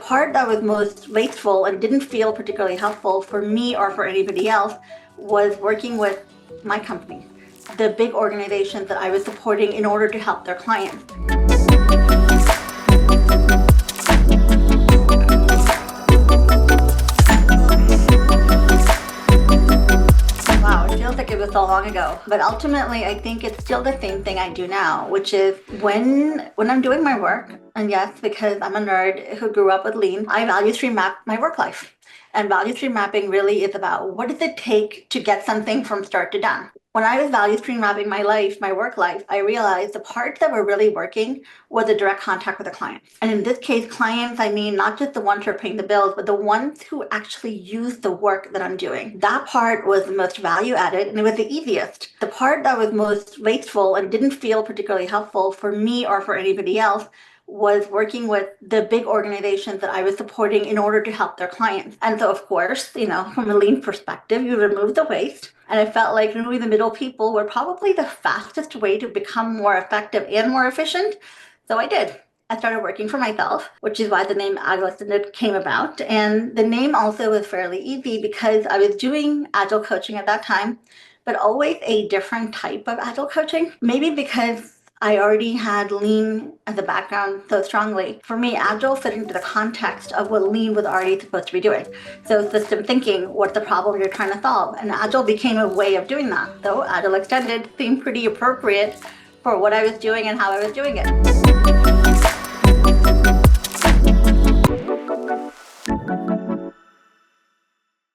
part that was most wasteful and didn't feel particularly helpful for me or for anybody else was working with my company, the big organizations that I was supporting in order to help their clients. Wow, it feels like it was so long ago, but ultimately I think it's still the same thing I do now, which is when I'm doing my work, and yes, because I'm a nerd who grew up with lean, I value stream map my work life. And value stream mapping really is about what does it take to get something from start to done. When I was value stream mapping my life, my work life, I realized the parts that were really working was the direct contact with the client. And in this case, clients, I mean, not just the ones who are paying the bills, but the ones who actually use the work that I'm doing. That part was the most value added and it was the easiest. The part that was most wasteful and didn't feel particularly helpful for me or for anybody else was working with the big organizations that I was supporting in order to help their clients. And so, of course, from a lean perspective, you remove the waste. And I felt like removing the middle people were probably the fastest way to become more effective and more efficient. So I did. I started working for myself, which is why the name AgileXtended came about. And the name also was fairly easy because I was doing Agile coaching at that time, but always a different type of Agile coaching. Maybe because I already had lean as a background so strongly. For me, Agile fit into the context of what lean was already supposed to be doing. So system thinking, what's the problem you're trying to solve? And Agile became a way of doing that. So AgileXtended seemed pretty appropriate for what I was doing and how I was doing it.